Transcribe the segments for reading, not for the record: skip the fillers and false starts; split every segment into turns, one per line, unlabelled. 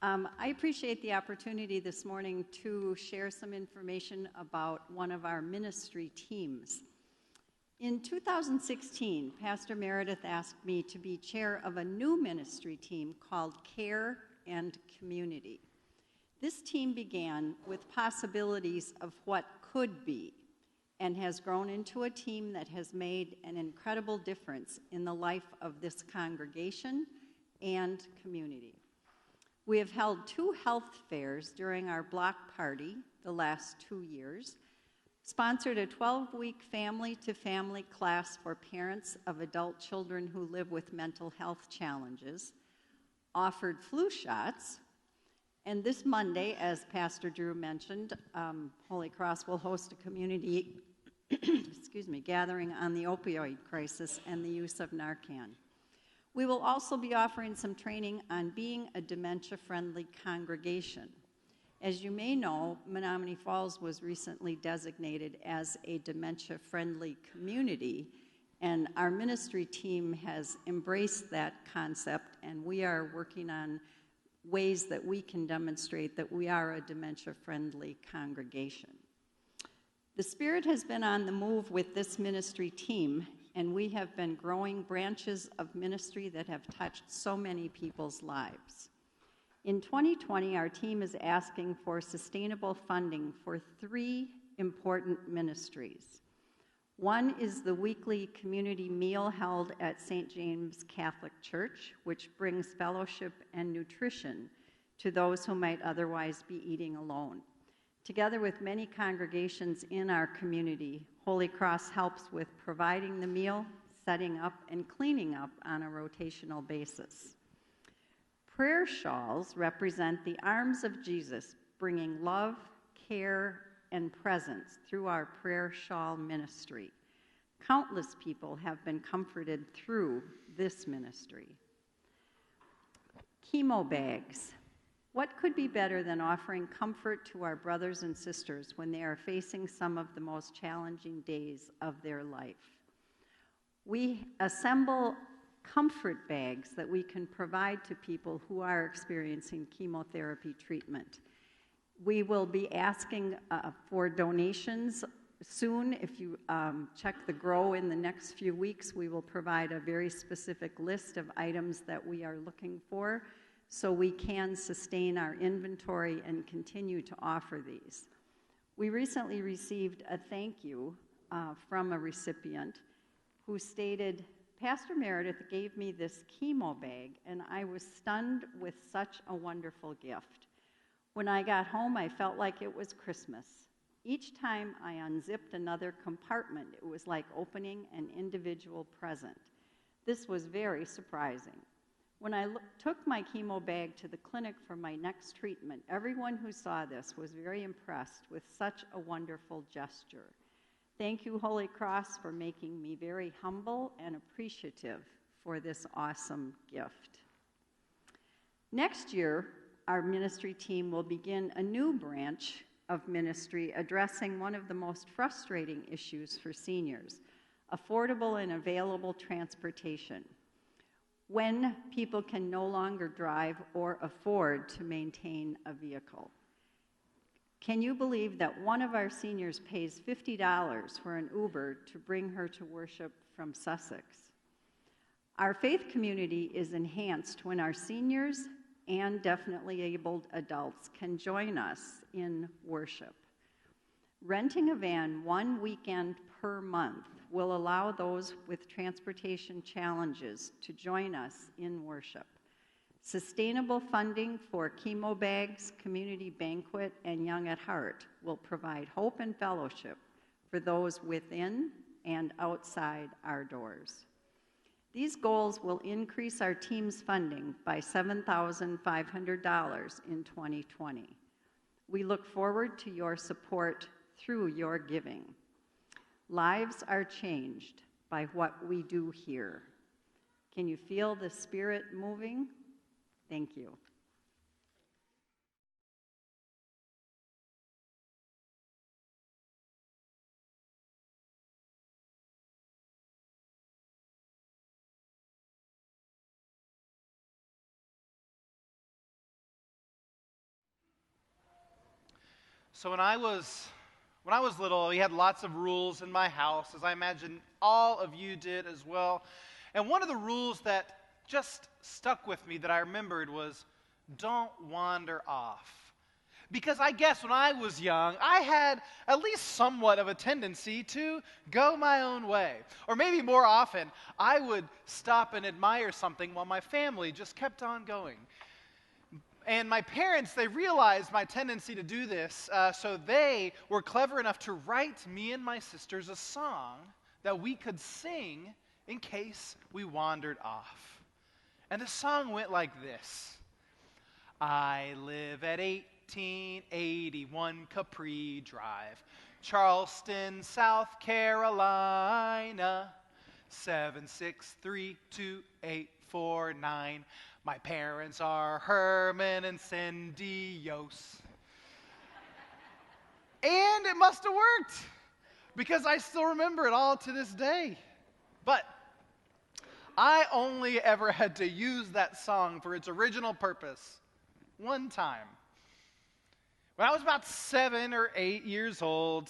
I appreciate the opportunity this morning to share some information about one of our ministry teams. In 2016, Pastor Meredith asked me to be chair of a new ministry team called Care and Community. This team began with possibilities of what could be and has grown into a team that has made an incredible difference in the life of this congregation and community. We have held 2 health fairs during our block party the last 2 years, sponsored a 12-week family-to-family class for parents of adult children who live with mental health challenges, offered flu shots, and this Monday, as Pastor Drew mentioned, Holy Cross will host a community gathering on the opioid crisis and the use of Narcan. We will also be offering some training on being a dementia-friendly congregation. As you may know, Menominee Falls was recently designated as a dementia-friendly community, and our ministry team has embraced that concept, and we are working on ways that we can demonstrate that we are a dementia-friendly congregation. The Spirit has been on the move with this ministry team, and we have been growing branches of ministry that have touched so many people's lives. In 2020, our team is asking for sustainable funding for 3 important ministries. One is the weekly community meal held at St. James Catholic Church, which brings fellowship and nutrition to those who might otherwise be eating alone. Together with many congregations in our community, Holy Cross helps with providing the meal, setting up, and cleaning up on a rotational basis. Prayer shawls represent the arms of Jesus, bringing love, care, and presence through our prayer shawl ministry. Countless people have been comforted through this ministry. Chemo bags. What could be better than offering comfort to our brothers and sisters when they are facing some of the most challenging days of their life? We assemble comfort bags that we can provide to people who are experiencing chemotherapy treatment. We will be asking for donations soon. If you check the Grow in the next few weeks, we will provide a very specific list of items that we are looking for, so we can sustain our inventory and continue to offer these. We recently received a thank you from a recipient who stated, "Pastor Meredith gave me this chemo bag, and I was stunned with such a wonderful gift. When I got home, I felt like it was Christmas. Each time I unzipped another compartment, it was like opening an individual present. This was very surprising. When I took my chemo bag to the clinic for my next treatment, everyone who saw this was very impressed with such a wonderful gesture. Thank you, Holy Cross, for making me very humble and appreciative for this awesome gift." Next year, our ministry team will begin a new branch of ministry addressing one of the most frustrating issues for seniors: affordable and available transportation. When people can no longer drive or afford to maintain a vehicle. Can you believe that one of our seniors pays $50 for an Uber to bring her to worship from Sussex? Our faith community is enhanced when our seniors and definitely abled adults can join us in worship. Renting a van 1 weekend per month will allow those with transportation challenges to join us in worship. Sustainable funding for chemo bags, community banquet, and Young at Heart will provide hope and fellowship for those within and outside our doors. These goals will increase our team's funding by $7,500 in 2020. We look forward to your support through your giving. Lives are changed by what we do here. Can you feel the Spirit moving? Thank you.
So when I was little, we had lots of rules in my house, as I imagine all of you did as well. And one of the rules that just stuck with me that I remembered was, don't wander off. Because I guess when I was young, I had at least somewhat of a tendency to go my own way. Or maybe more often, I would stop and admire something while my family just kept on going. And my parents, they realized my tendency to do this, so they were clever enough to write me and my sisters a song that we could sing in case we wandered off. And the song went like this. I live at 1881 Capri Drive, Charleston, South Carolina, 7632849. My parents are Herman and Cindy Yost. And it must have worked, because I still remember it all to this day. But I only ever had to use that song for its original purpose one time. When I was about 7 or 8 years old,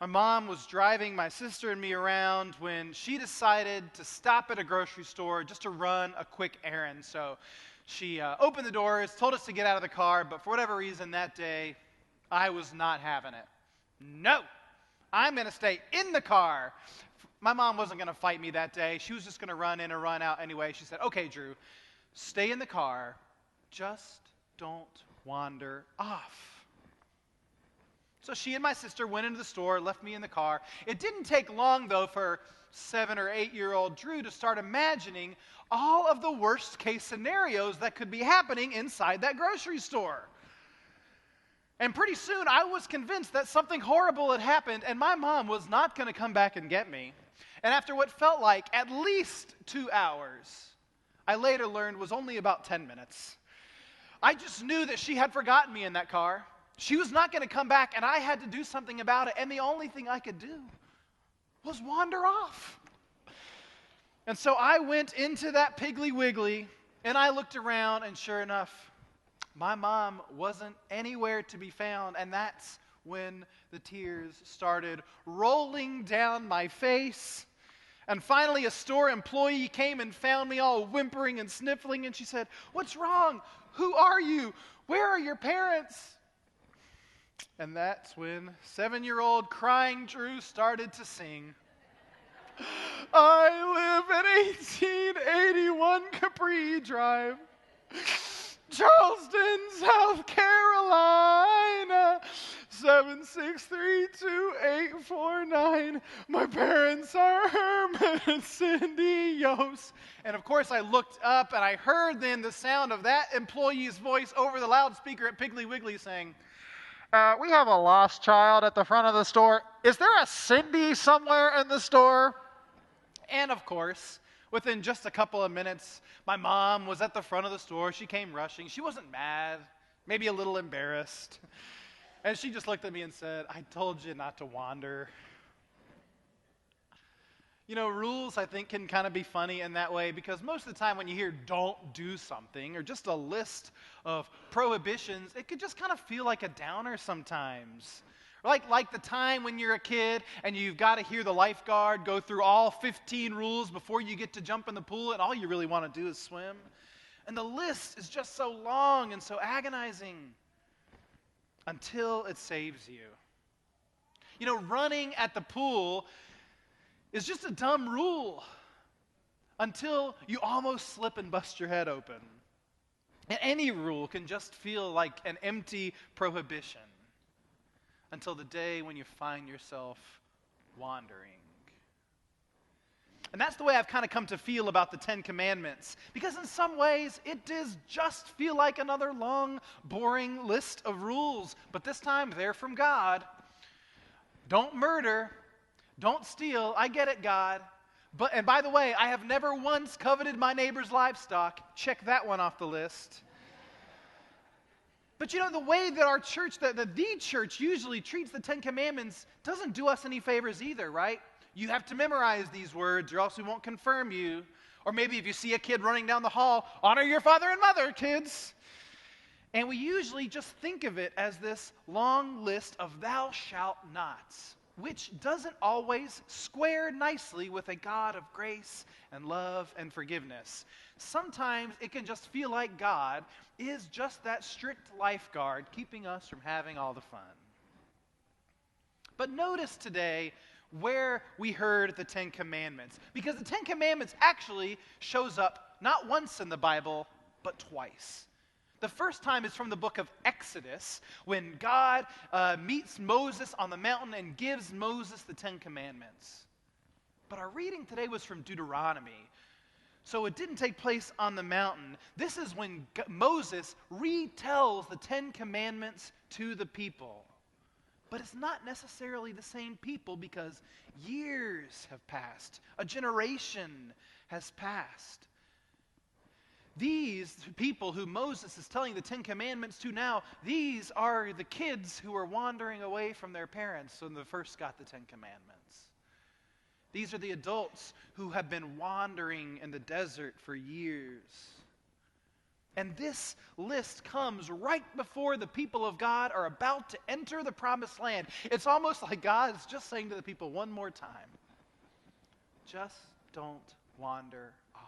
my mom was driving my sister and me around when she decided to stop at a grocery store just to run a quick errand. So she opened the doors, told us to get out of the car, but for whatever reason that day, I was not having it. No, I'm going to stay in the car. My mom wasn't going to fight me that day. She was just going to run in or run out anyway. She said, okay, Drew, stay in the car. Just don't wander off. So she and my sister went into the store, left me in the car. It didn't take long, though, for 7 or 8-year-old Drew to start imagining all of the worst case scenarios that could be happening inside that grocery store. And pretty soon I was convinced that something horrible had happened and my mom was not going to come back and get me. And after what felt like at least 2 hours, I later learned was only about 10 minutes. I just knew that she had forgotten me in that car. She was not going to come back, and I had to do something about it, and the only thing I could do was wander off. And so I went into that Piggly Wiggly, and I looked around, and sure enough, my mom wasn't anywhere to be found, and that's when the tears started rolling down my face. And finally, a store employee came and found me all whimpering and sniffling, and she said, "What's wrong? Who are you? Where are your parents?" And that's when 7-year-old crying Drew started to sing. I live at 1881 Capri Drive, Charleston, South Carolina, 7632849. My parents are Herman and Cindy Yost. And of course I looked up and I heard then the sound of that employee's voice over the loudspeaker at Piggly Wiggly saying, we have a lost child at the front of the store. Is there a Cindy somewhere in the store? And of course, within just a couple of minutes, my mom was at the front of the store. She came rushing. She wasn't mad, maybe a little embarrassed. And she just looked at me and said, I told you not to wander. You know, rules, I think, can kind of be funny in that way because most of the time when you hear don't do something or just a list of prohibitions, it could just kind of feel like a downer sometimes. Like the time when you're a kid and you've got to hear the lifeguard go through all 15 rules before you get to jump in the pool and all you really want to do is swim. And the list is just so long and so agonizing until it saves you. You know, running at the pool is just a dumb rule until you almost slip and bust your head open. And any rule can just feel like an empty prohibition until the day when you find yourself wandering. And that's the way I've kind of come to feel about the 10 Commandments. Because in some ways, it does just feel like another long, boring list of rules. But this time, they're from God. Don't murder. Don't steal. I get it, God. And by the way, I have never once coveted my neighbor's livestock. Check that one off the list. But you know, the way that our church, the church usually treats the 10 Commandments doesn't do us any favors either, right? You have to memorize these words or else we won't confirm you. Or maybe if you see a kid running down the hall, honor your father and mother, kids. And we usually just think of it as this long list of thou shalt nots, which doesn't always square nicely with a God of grace and love and forgiveness. Sometimes it can just feel like God is just that strict lifeguard keeping us from having all the fun. But notice today where we heard the Ten Commandments, because the Ten Commandments actually shows up not once in the Bible, but twice. The first time is from the book of Exodus, when God meets Moses on the mountain and gives Moses the Ten Commandments. But our reading today was from Deuteronomy, so it didn't take place on the mountain. This is when Moses retells the Ten Commandments to the people. But it's not necessarily the same people because years have passed. A generation has passed. These people who Moses is telling the Ten Commandments to now, these are the kids who are wandering away from their parents when they first got the Ten Commandments. These are the adults who have been wandering in the desert for years. And this list comes right before the people of God are about to enter the promised land. It's almost like God is just saying to the people one more time, just don't wander off.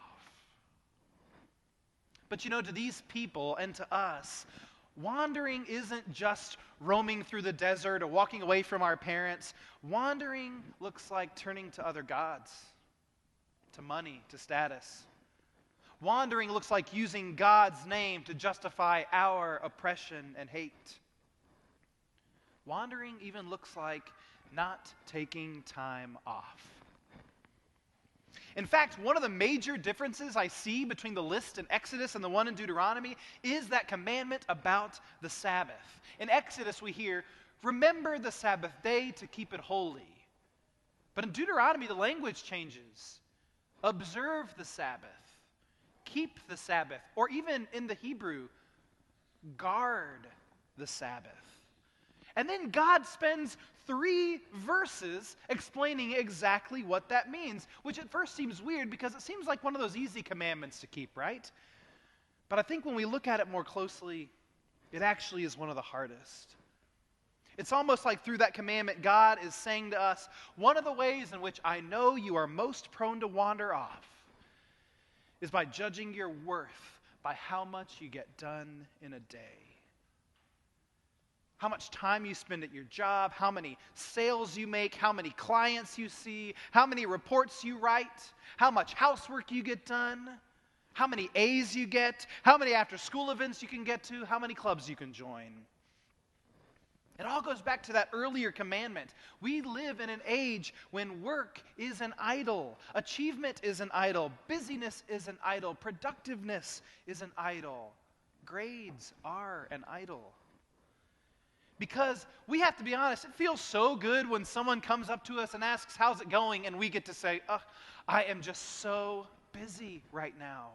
But to these people and to us, wandering isn't just roaming through the desert or walking away from our parents. Wandering looks like turning to other gods, to money, to status. Wandering looks like using God's name to justify our oppression and hate. Wandering even looks like not taking time off. In fact, one of the major differences I see between the list in Exodus and the one in Deuteronomy is that commandment about the Sabbath. In Exodus we hear, remember the Sabbath day to keep it holy. But in Deuteronomy the language changes. Observe the Sabbath. Keep the Sabbath. Or even in the Hebrew, guard the Sabbath. And then God spends 3 verses explaining exactly what that means, which at first seems weird because it seems like one of those easy commandments to keep, right? But I think when we look at it more closely, it actually is one of the hardest. It's almost like through that commandment, God is saying to us, one of the ways in which I know you are most prone to wander off is by judging your worth by how much you get done in a day. How much time you spend at your job, how many sales you make, how many clients you see, how many reports you write, how much housework you get done, how many A's you get, how many after-school events you can get to, how many clubs you can join. It all goes back to that earlier commandment. We live in an age when work is an idol, achievement is an idol, busyness is an idol, productiveness is an idol, grades are an idol. Because we have to be honest, it feels so good when someone comes up to us and asks, how's it going? And we get to say, I am just so busy right now.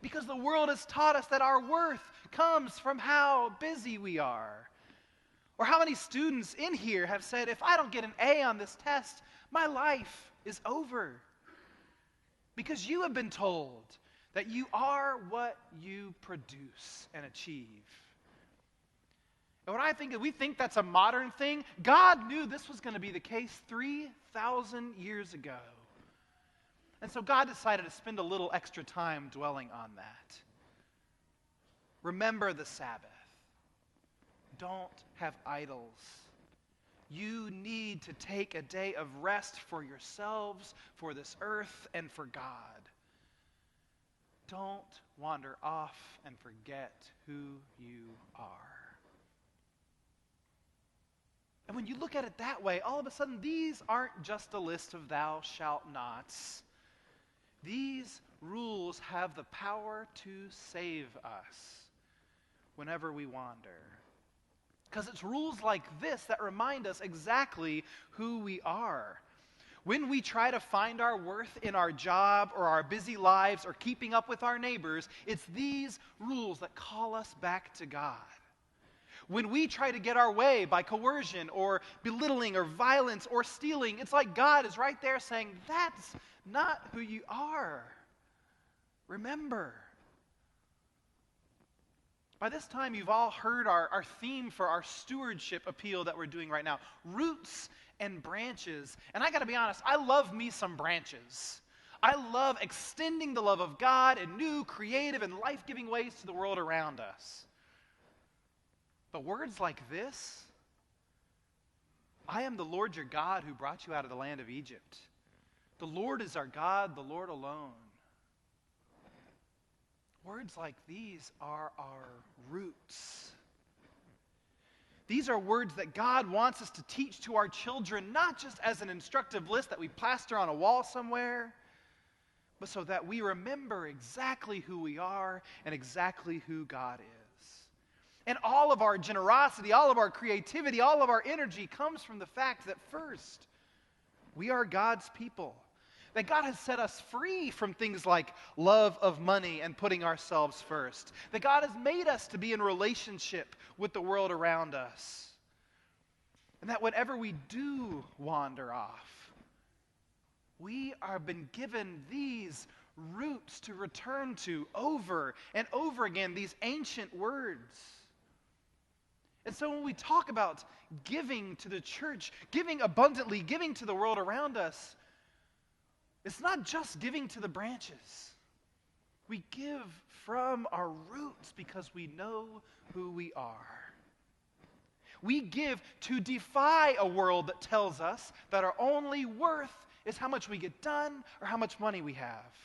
Because the world has taught us that our worth comes from how busy we are. Or how many students in here have said, if I don't get an A on this test, my life is over. Because you have been told that you are what you produce and achieve. And what I think is, we think that's a modern thing. God knew this was going to be the case 3,000 years ago. And so God decided to spend a little extra time dwelling on that. Remember the Sabbath. Don't have idols. You need to take a day of rest for yourselves, for this earth, and for God. Don't wander off and forget who you are. And when you look at it that way, all of a sudden, these aren't just a list of thou shalt nots. These rules have the power to save us whenever we wander. Because it's rules like this that remind us exactly who we are. When we try to find our worth in our job or our busy lives or keeping up with our neighbors, it's these rules that call us back to God. When we try to get our way by coercion or belittling or violence or stealing, it's like God is right there saying, that's not who you are. Remember. By this time, you've all heard our theme for our stewardship appeal that we're doing right now, roots and branches. And I got to be honest, I love me some branches. I love extending the love of God in new, creative, and life-giving ways to the world around us. But words like this, I am the Lord your God who brought you out of the land of Egypt. The Lord is our God, the Lord alone. Words like these are our roots. These are words that God wants us to teach to our children, not just as an instructive list that we plaster on a wall somewhere, but so that we remember exactly who we are and exactly who God is. And all of our generosity, all of our creativity, all of our energy comes from the fact that first, we are God's people. That God has set us free from things like love of money and putting ourselves first. That God has made us to be in relationship with the world around us. And that whenever we do wander off, we are been given these roots to return to over and over again, these ancient words. And so when we talk about giving to the church, giving abundantly, giving to the world around us, it's not just giving to the branches. We give from our roots because we know who we are. We give to defy a world that tells us that our only worth is how much we get done or how much money we have.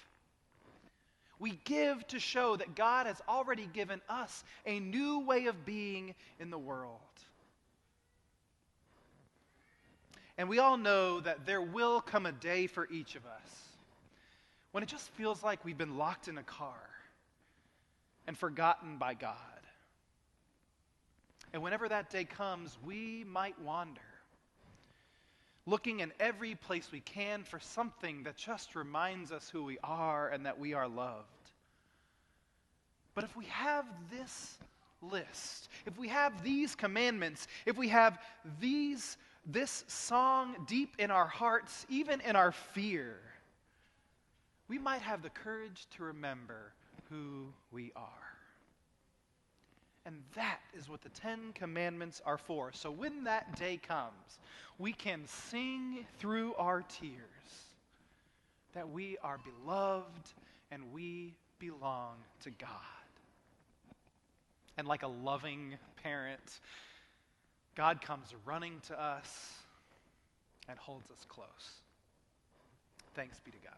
We give to show that God has already given us a new way of being in the world. And we all know that there will come a day for each of us when it just feels like we've been locked in a car and forgotten by God. And whenever that day comes, we might wander, looking in every place we can for something that just reminds us who we are and that we are loved. But if we have this list, if we have these commandments, if we have this song deep in our hearts, even in our fear, we might have the courage to remember who we are. And that is what the 10 Commandments are for. So when that day comes, we can sing through our tears that we are beloved and we belong to God. And like a loving parent, God comes running to us and holds us close. Thanks be to God.